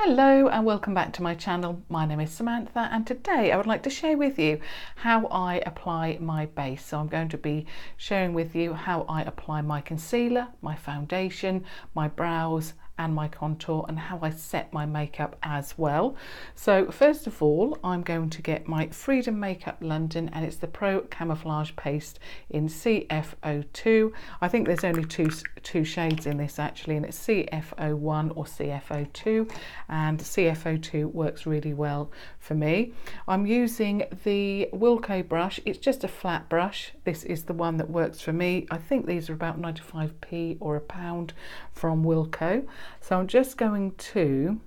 Hello and welcome back to my channel. My name is Samantha and today I would like to share with you how I apply my base. So I'm going to be sharing with you how I apply my concealer, my foundation, my brows and my contour, and how I set my makeup as well. So first of all, I'm going to get my Freedom Makeup London, and it's the Pro Camouflage Paste in CF02. I think there's only two shades in this actually, and it's CF01 or CF02, and CF02 works really well for me. I'm using the Wilko brush. It's just a flat brush. This is the one that works for me. I think these are about 95p or £1 from Wilko. So I'm just going to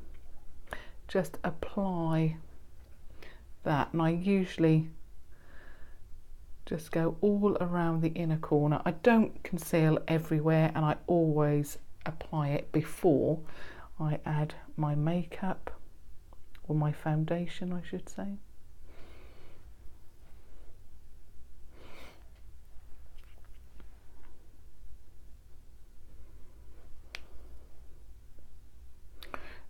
apply that, and I usually just go all around the inner corner. I don't conceal everywhere, and I always apply it before I add my makeup, or my foundation I should say.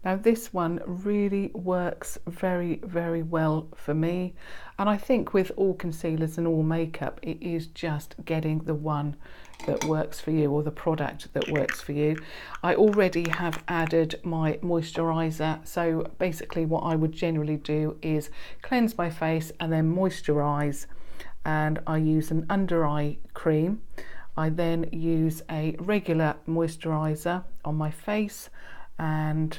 Now this one really works very, very well for me, and I think with all concealers and all makeup, it is just getting the one that works for you, or the product that works for you. I already have added my moisturiser, so basically what I would generally do is cleanse my face and then moisturise, and I use an under eye cream. I then use a regular moisturiser on my face, and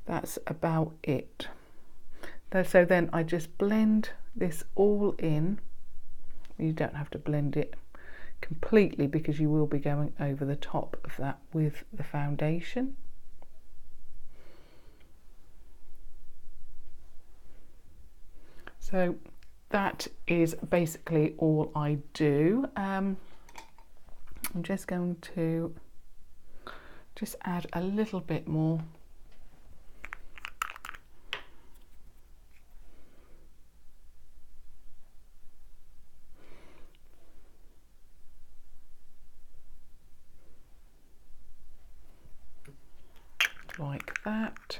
that's about it. So then I just blend this all in. You don't have to blend it completely because you will be going over the top of that with the foundation. So that is basically all I do. I'm just going to add a little bit more. Like that.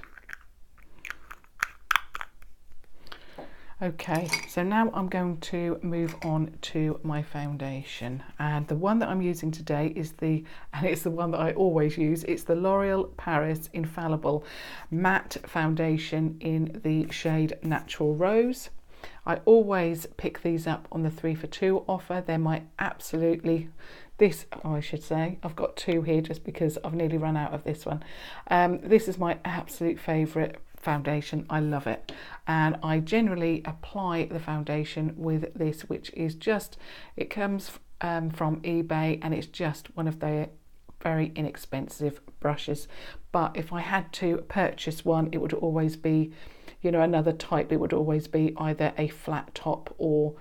Okay, so now I'm going to move on to my foundation, and the one that I'm using today is it's the one that I always use. It's the L'Oreal Paris Infallible Matte Foundation in the shade Natural Rose. I always pick these up on the 3 for 2 offer. They're my I should say, I've got two here just because I've nearly run out of this one. This is my absolute favourite foundation. I love it, and I generally apply the foundation with this, which is it comes from eBay, and it's just one of their very inexpensive brushes. But if I had to purchase one, it would always be, another type. It would always be either a flat top, or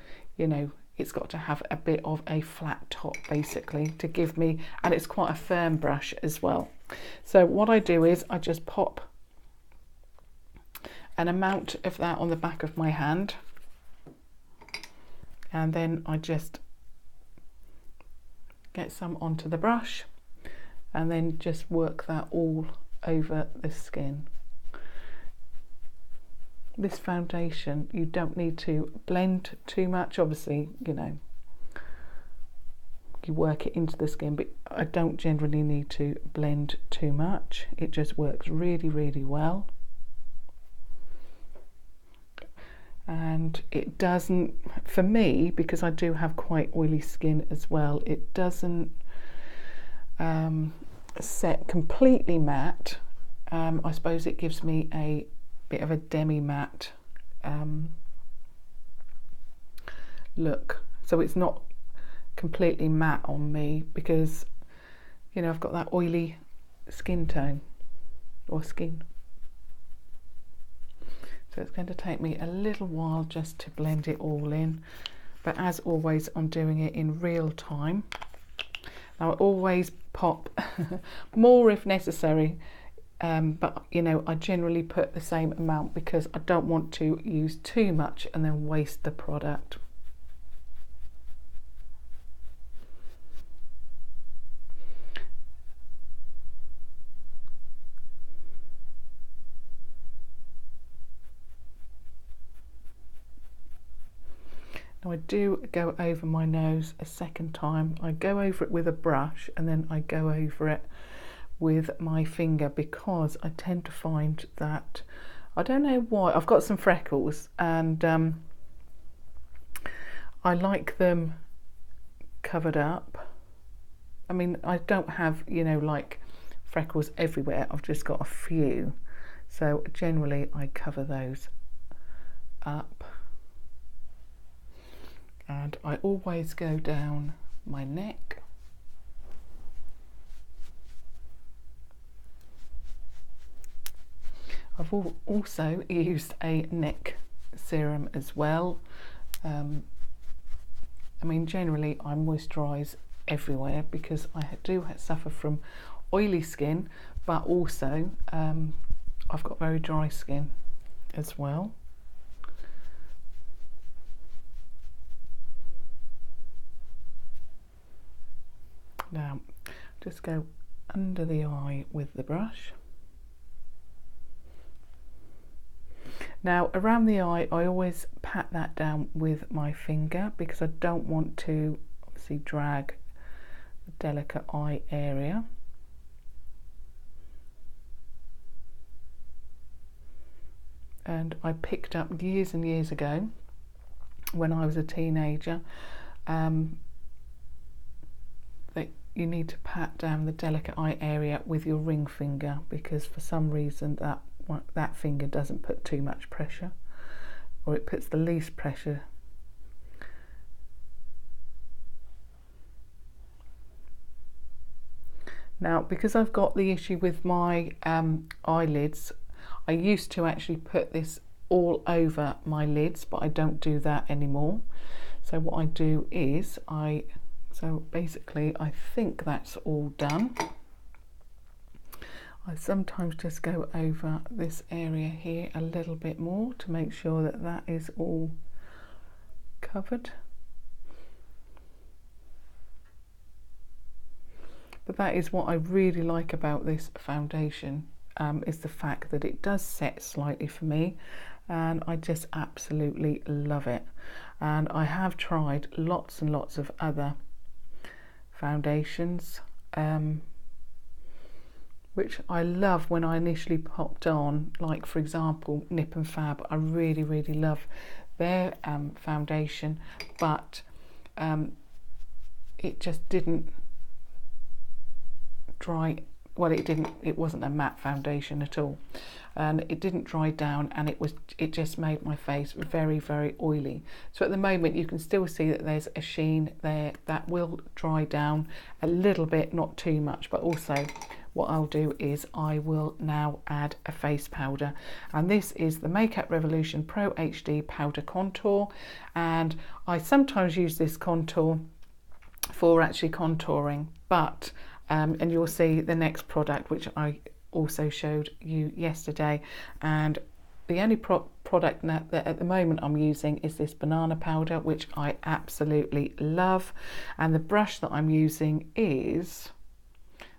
it's got to have a bit of a flat top basically to give me, and it's quite a firm brush as well. So what I do is I just pop an amount of that on the back of my hand, and then I just get some onto the brush, and then just work that all over the skin. This foundation, you don't need to blend too much. Obviously, you work it into the skin, but I don't generally need to blend too much. It just works really, really well. And it doesn't, for me, because I do have quite oily skin as well, it doesn't set completely matte. I suppose it gives me a bit of a demi-matte look, so it's not completely matte on me because I've got that oily skin tone or skin, so it's going to take me a little while just to blend it all in, but as always I'm doing it in real time. Now I always pop more if necessary, but I generally put the same amount because I don't want to use too much and then waste the product. Now I do go over my nose a second time. I go over it with a brush and then I go over it with my finger, because I tend to find that, I don't know why, I've got some freckles and I like them covered up. I mean, I don't have, you know, like freckles everywhere, I've just got a few, so generally I cover those up. And I always go down my neck. I've also used a neck serum as well. I mean, generally I moisturise everywhere because I do suffer from oily skin, but also I've got very dry skin as well. Now just go under the eye with the brush. Now around the eye I always pat that down with my finger because I don't want to obviously drag the delicate eye area. And I picked up years and years ago when I was a teenager that you need to pat down the delicate eye area with your ring finger, because for some reason that finger doesn't put too much pressure, or it puts the least pressure. Now because I've got the issue with my eyelids, I used to actually put this all over my lids, but I don't do that anymore. So what I do is so basically I think that's all done. I sometimes just go over this area here a little bit more to make sure that that is all covered. But that is what I really like about this foundation, is the fact that it does set slightly for me, and I just absolutely love it. And I have tried lots and lots of other foundations, which I love when I initially popped on, like for example Nip and Fab. I really love their foundation, but it just didn't dry. Well, it wasn't a matte foundation at all, and it didn't dry down, and it just made my face very oily. So at the moment you can still see that there's a sheen there that will dry down a little bit, not too much. But also what I'll do is I will now add a face powder, and this is the Makeup Revolution Pro HD Powder Contour, and I sometimes use this contour for actually contouring, but and you'll see the next product, which I also showed you yesterday, and the only product that at the moment I'm using is this banana powder, which I absolutely love. And the brush that I'm using is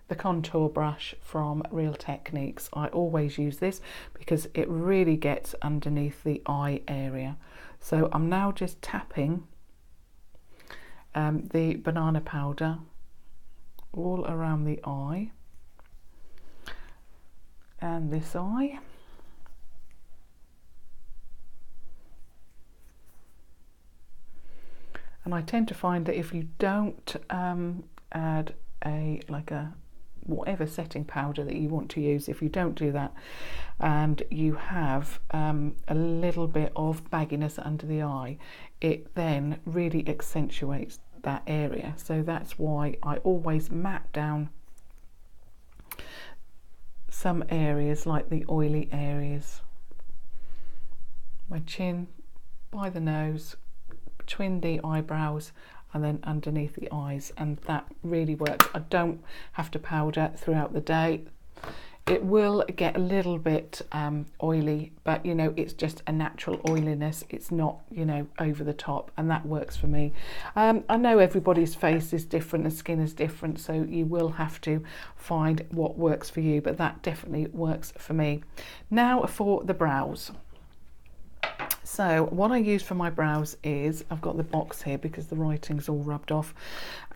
the contour brush from Real Techniques. I always use this because it really gets underneath the eye area. So I'm now just tapping the banana powder all around the eye and this eye. And I tend to find that if you don't add a whatever setting powder that you want to use, if you don't do that and you have a little bit of bagginess under the eye, it then really accentuates that area. So that's why I always matte down some areas, like the oily areas, my chin, by the nose, between the eyebrows, and then underneath the eyes, and that really works. I don't have to powder throughout the day. It will get a little bit oily, but you know, it's just a natural oiliness. It's not, you know, over the top, and that works for me. I know everybody's face is different and skin is different, so you will have to find what works for you, but that definitely works for me. Now for the brows. So what I use for my brows is, I've got the box here because the writing's all rubbed off,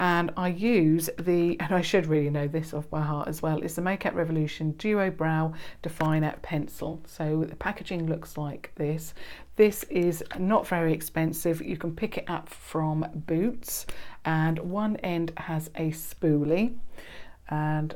and I use and I should really know this off by heart as well, it's the Makeup Revolution Duo Brow Definer Pencil. So the packaging looks like this. This is not very expensive. You can pick it up from Boots, and one end has a spoolie, and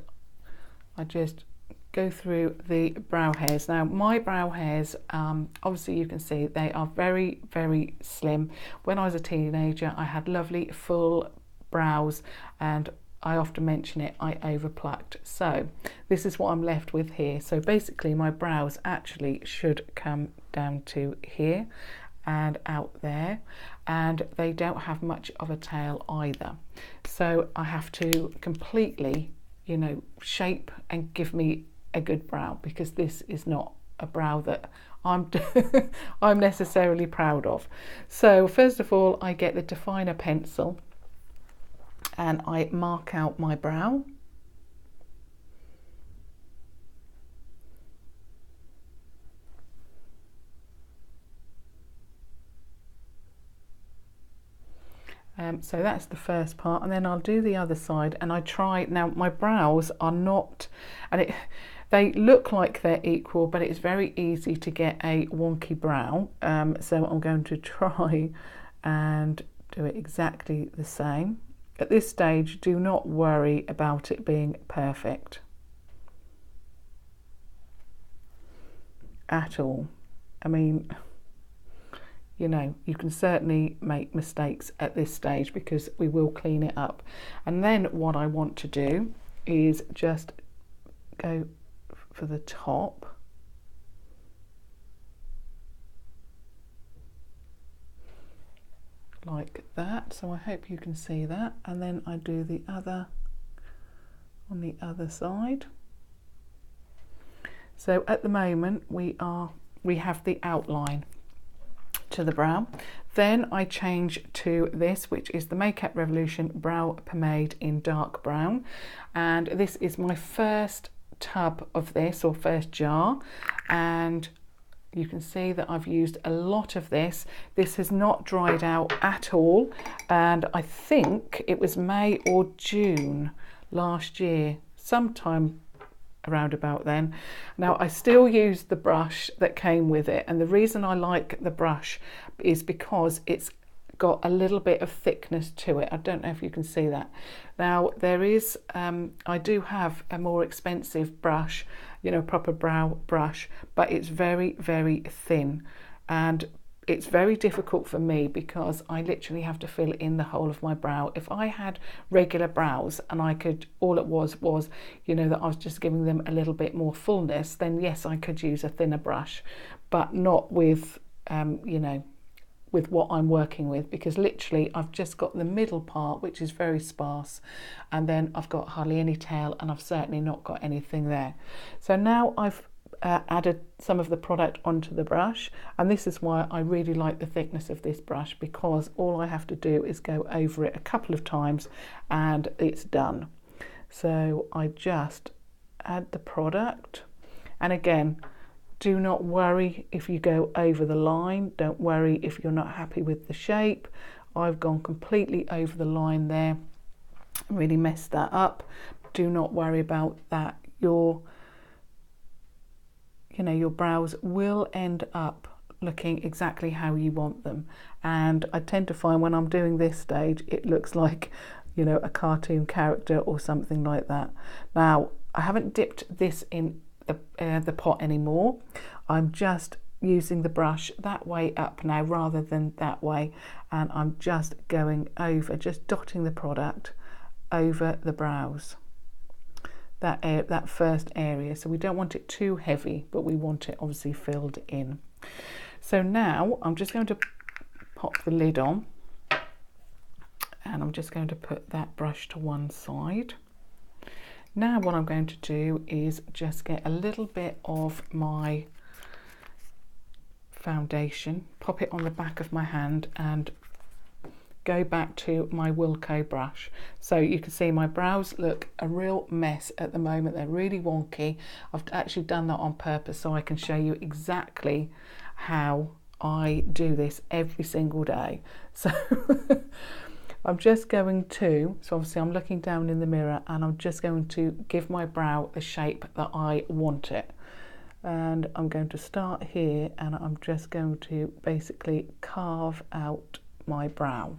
I just go through the brow hairs. Now my brow hairs, obviously you can see they are very, very slim. When I was a teenager I had lovely full brows, and I often mention it, I overplucked. So this is what I'm left with here. So basically my brows actually should come down to here and out there, and they don't have much of a tail either. So I have to completely, you know, shape and give me a good brow, because this is not a brow that I'm necessarily proud of. So first of all I get the definer pencil and I mark out my brow. So that's the first part, and then I'll do the other side, and I try. Now my brows are not, and they look like they're equal, but it's very easy to get a wonky brow. So I'm going to try and do it exactly the same. At this stage, do not worry about it being perfect at all. I mean, you know, you can certainly make mistakes at this stage because we will clean it up. And then what I want to do is just go for the top. Like that. So I hope you can see that. And then I do the other on the other side. So at the moment we have the outline to the brow. Then I change to this, which is the Makeup Revolution Brow Pomade in dark brown, and this is my first tub of this, or first jar, and you can see that I've used a lot of this. This has not dried out at all, and I think it was May or June last year, sometime around about then. Now I still use the brush that came with it, and the reason I like the brush is because it's got a little bit of thickness to it. I don't know if you can see that. Now there is I do have a more expensive brush, you know, proper brow brush, but it's very, very thin, and it's very difficult for me because I literally have to fill in the whole of my brow. If I had regular brows and I could, all it was, you know, that I was just giving them a little bit more fullness, then yes, I could use a thinner brush, but not with, you know, with what I'm working with, because literally I've just got the middle part, which is very sparse, and then I've got hardly any tail, and I've certainly not got anything there. So now I've added some of the product onto the brush, and this is why I really like the thickness of this brush, because all I have to do is go over it a couple of times and it's done. So I just add the product, and again, do not worry if you go over the line. Don't worry if you're not happy with the shape. I've gone completely over the line there, really messed that up. Do not worry about that. Your brows will end up looking exactly how you want them, and I tend to find when I'm doing this stage it looks like, you know, a cartoon character or something like that. Now I haven't dipped this in the pot anymore. I'm just using the brush that way up now rather than that way, and I'm just going over, just dotting the product over the brows, that first area. So we don't want it too heavy, but we want it obviously filled in. So now I'm just going to pop the lid on, and I'm just going to put that brush to one side. Now what I'm going to do is just get a little bit of my foundation, pop it on the back of my hand, and go back to my Wilko brush. So you can see my brows look a real mess at the moment. They're really wonky. I've actually done that on purpose so I can show you exactly how I do this every single day. So I'm just going to, so obviously I'm looking down in the mirror and I'm just going to give my brow the shape that I want it. And I'm going to start here and I'm just going to basically carve out my brow.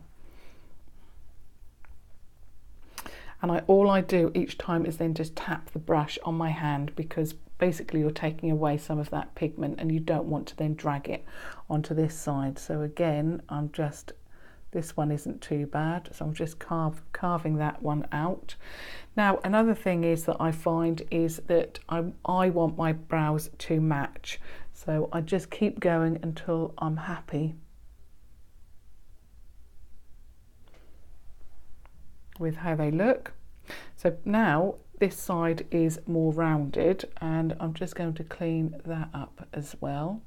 And all I do each time is then just tap the brush on my hand, because basically you're taking away some of that pigment and you don't want to then drag it onto this side. So again, this one isn't too bad, so I'm just carving that one out. Now another thing is that I find is that I want my brows to match, so I just keep going until I'm happy with how they look. So now this side is more rounded and I'm just going to clean that up as well.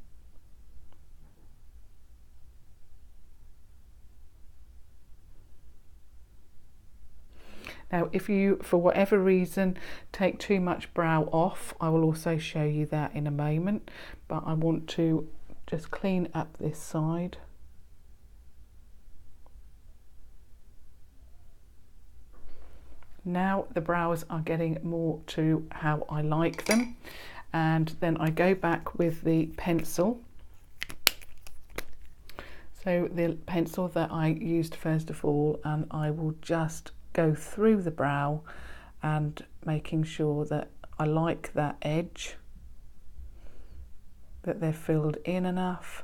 Now if you, for whatever reason, take too much brow off, I will also show you that in a moment, but I want to just clean up this side. Now the brows are getting more to how I like them, and then I go back with the pencil. So the pencil that I used first of all, and I will just go through the brow and making sure that I like that edge, that they're filled in enough.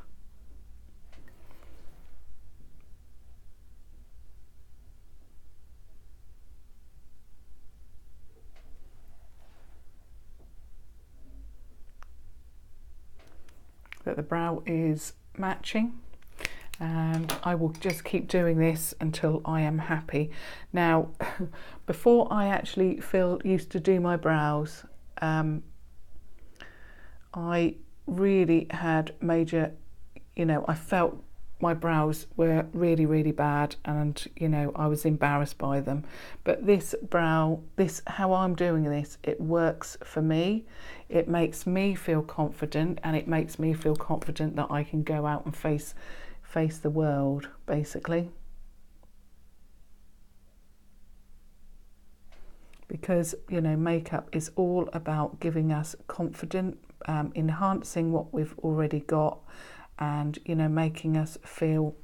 That the brow is matching, and I will just keep doing this until I am happy. Now before I actually used to do my brows, I really had major, I felt my brows were really, really bad, and I was embarrassed by them. But this brow, how I'm doing this, it works for me. It makes me feel confident, and it makes me feel confident that I can go out and face the world, basically. Because makeup is all about giving us confidence, enhancing what we've already got, and making us feel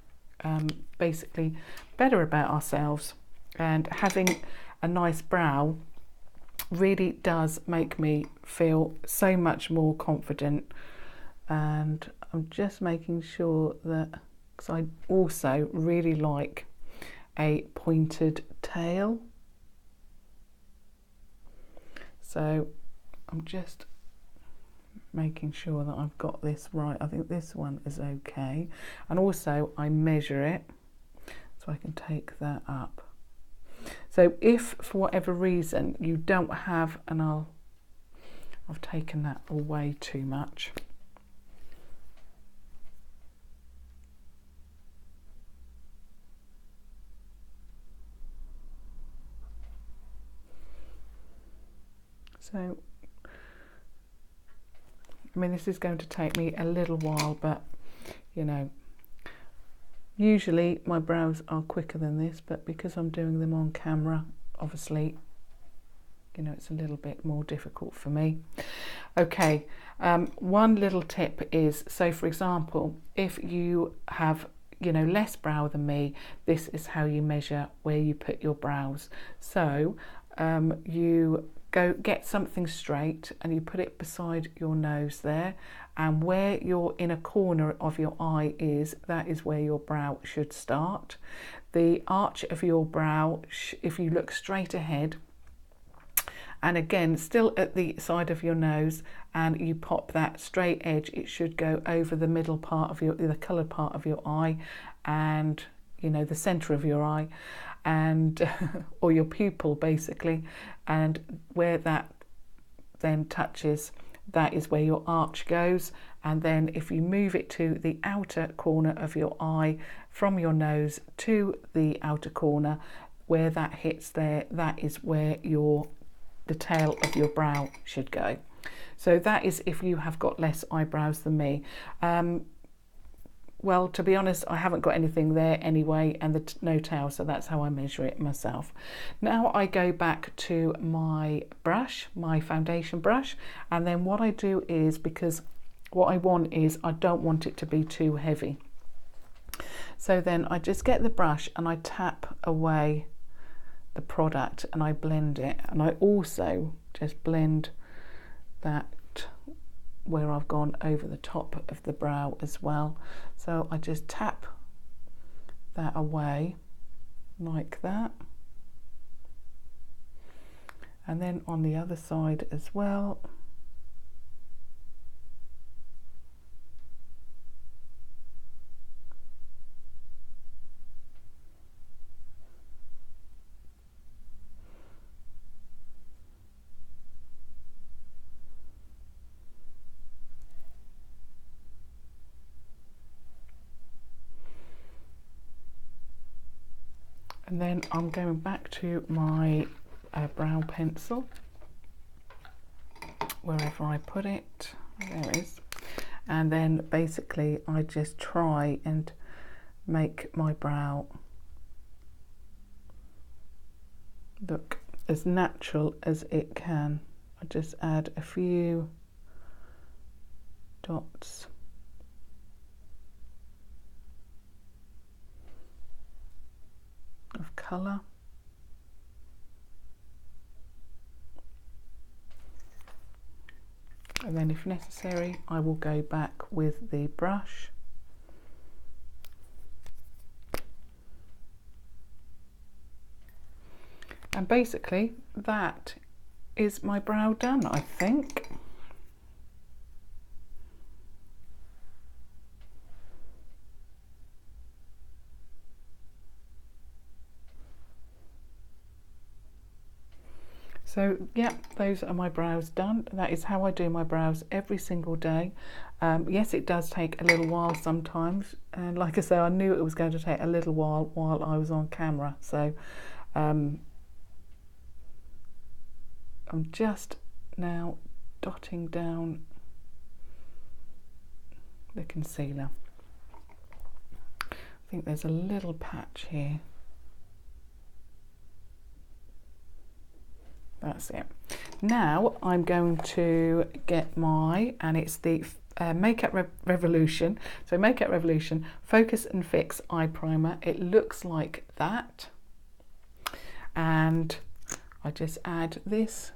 basically better about ourselves. And having a nice brow really does make me feel so much more confident. And I'm just making sure that, because I also really like a pointed tail, so I'm just making sure that I've got this right. I think this one is okay, and also I measure it so I can take that up. So if for whatever reason you don't have, and I've taken that away too much. So I mean, this is going to take me a little while, but usually my brows are quicker than this, but because I'm doing them on camera, obviously, it's a little bit more difficult for me. Okay, one little tip is, so for example, if you have less brow than me, this is how you measure where you put your brows. So you go get something straight and you put it beside your nose there, and where your inner corner of your eye is, that is where your brow should start. The arch of your brow, if you look straight ahead, and again still at the side of your nose, and you pop that straight edge, it should go over the middle part of the coloured part of your eye, and the centre of your eye, and or your pupil basically, and where that then touches, that is where your arch goes. And then if you move it to the outer corner of your eye, from your nose to the outer corner, where that hits there, that is where the tail of your brow should go. So that is if you have got less eyebrows than me. well, to be honest, I haven't got anything there anyway, and no tail, so that's how I measure it myself. Now I go back to my brush, my foundation brush, and then what I do is, because what I want is, I don't want it to be too heavy. So then I just get the brush and I tap away the product and I blend it, and I also just blend that where I've gone over the top of the brow as well. So I just tap that away like that, and then on the other side as well. And then I'm going back to my brow pencil, wherever I put it, there it is. And then basically I just try and make my brow look as natural as it can. I just add a few dots. Of colour. And then if necessary, I will go back with the brush. And basically that is my brow done, I think. So yeah, those are my brows done. That is how I do my brows every single day. Yes, it does take a little while sometimes, and like I say, I knew it was going to take a little while I was on camera. So I'm just now dotting down the concealer. I think there's a little patch here. That's it. Now I'm going to get my, and it's the Makeup Revolution. So Makeup Revolution Focus and Fix Eye Primer. It looks like that. And I just add this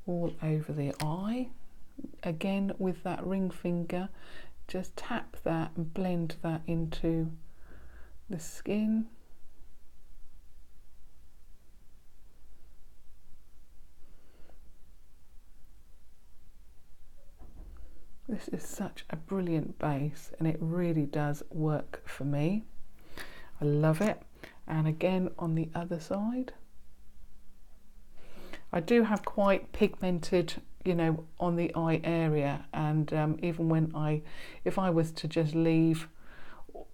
all over the eye. Again with that ring finger, just tap that and blend that into the skin. This is such a brilliant base, and it really does work for me. I love it. And again on the other side, I do have quite pigmented, you know, on the eye area, and even when if I was to just leave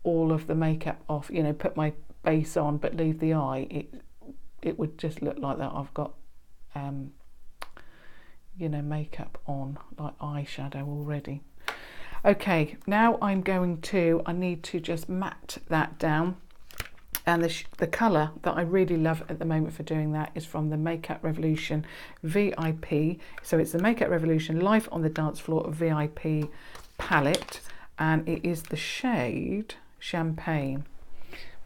all of the makeup off, you know, put my base on but leave the eye, it would just look like that I've got you know, makeup on, like eyeshadow already. Okay, now I need to just matte that down, and the colour that I really love at the moment for doing that is from the Makeup Revolution VIP. So it's the Makeup Revolution Life on the Dance Floor VIP palette, and it is the shade Champagne,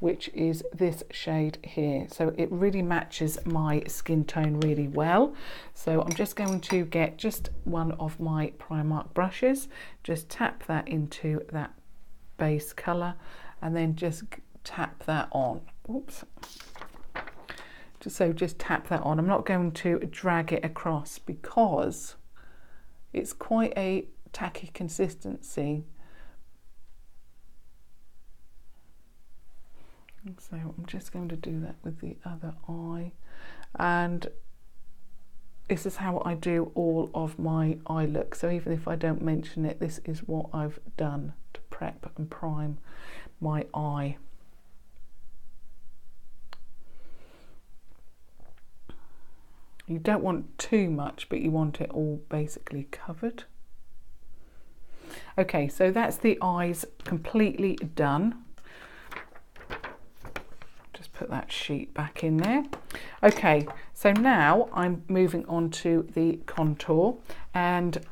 which is this shade here. So it really matches my skin tone really well. So I'm just going to get just one of my Primark brushes, just tap that into that base colour, and then just tap that on. Oops. Just tap that on. I'm not going to drag it across because it's quite a tacky consistency. So I'm just going to do that with the other eye, and this is how I do all of my eye look. So even if I don't mention it, this is what I've done to prep and prime my eye. You don't want too much, but you want it all basically covered. Okay, so that's the eyes completely done. Just put that sheet back in there. Okay, so now I'm moving on to the contour, and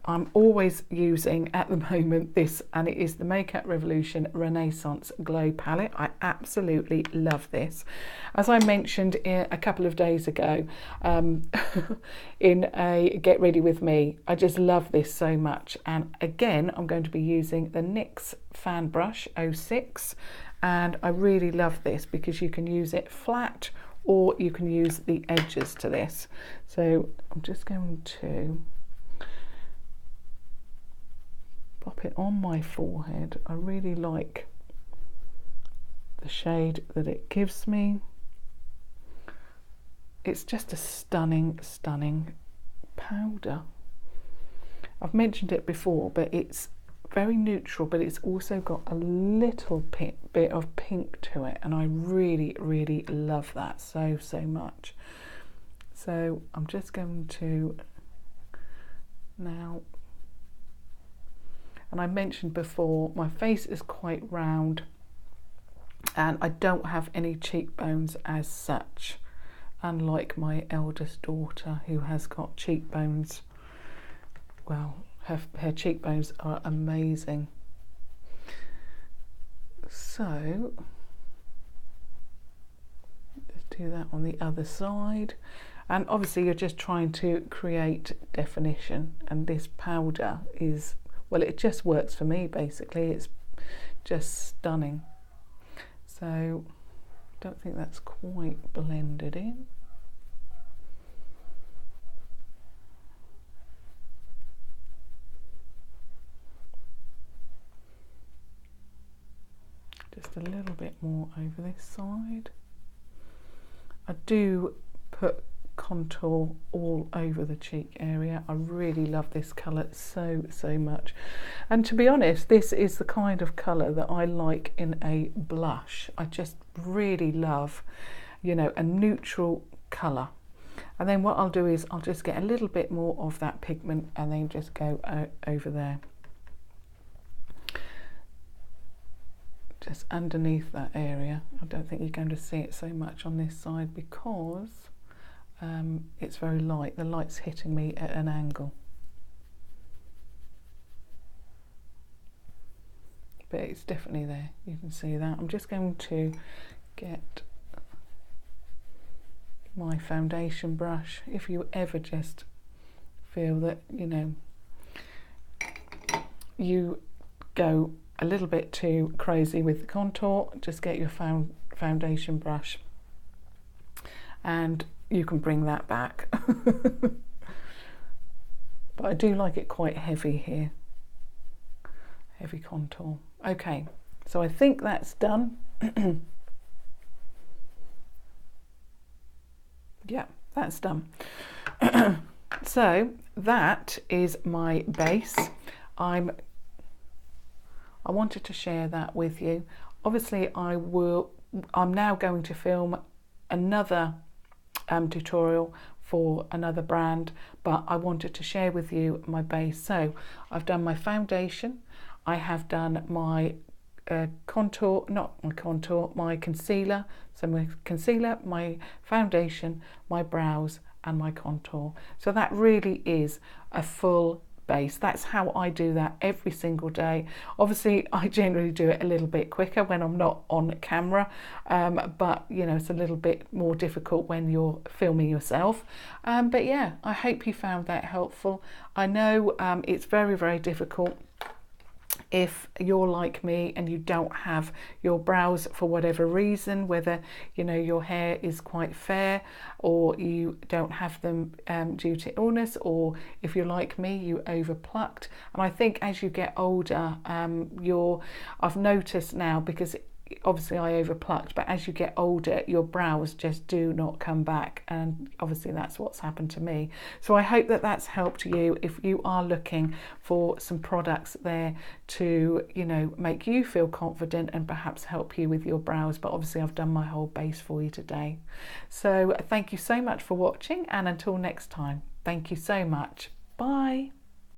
I'm always using at the moment this, and it is the Makeup Revolution Renaissance Glow palette. I absolutely love this. As I mentioned a couple of days ago in a Get Ready With Me, I just love this so much. And again, I'm going to be using the NYX Fan Brush 06, and I really love this because you can use it flat or you can use the edges to this. So I'm just going to pop it on my forehead. I really like the shade that it gives me. It's just a stunning, stunning powder. I've mentioned it before, but it's very neutral, but it's also got a little bit of pink to it, and I really, really love that so much. So I'm just going to now, and I mentioned before, my face is quite round and I don't have any cheekbones as such, unlike my eldest daughter who has got cheekbones. Well, her cheekbones are amazing. So let's do that on the other side. And obviously you're just trying to create definition, and this powder is, well, it just works for me basically. It's just stunning. So I don't think that's quite blended in. Just a little bit more over this side. I do put contour all over the cheek area. I really love this colour so much, and to be honest, this is the kind of colour that I like in a blush. I just really love, you know, a neutral colour. And then what I'll do is I'll just get a little bit more of that pigment and then just go over there, just underneath that area. I don't think you're going to see it so much on this side because it's very light. The light's hitting me at an angle. But it's definitely there. You can see that. I'm just going to get my foundation brush. If you ever just feel that, you know, you go a little bit too crazy with the contour, just get your foundation brush and you can bring that back. But I do like it quite heavy here, heavy contour. Okay, so I think that's done. Yeah, that's done. So that is my base. I wanted to share that with you. Obviously I'm now going to film another tutorial for another brand, but I wanted to share with you my base. So I've done my foundation, I have done my contour, not my contour, my concealer. So my concealer, my foundation, my brows and my contour. So that really is a full base. That's how I do that every single day. Obviously I generally do it a little bit quicker when I'm not on camera, but you know, it's a little bit more difficult when you're filming yourself. But yeah, I hope you found that helpful. I know it's very difficult if you're like me and you don't have your brows for whatever reason, whether you know your hair is quite fair or you don't have them due to illness, or if you're like me, you over plucked. And I think as you get older, I've noticed now, because obviously I over plucked, but as you get older your brows just do not come back, and obviously that's what's happened to me. So I hope that that's helped you if you are looking for some products there to, you know, make you feel confident and perhaps help you with your brows. But obviously I've done my whole base for you today. So thank you so much for watching, and until next time, thank you so much. Bye.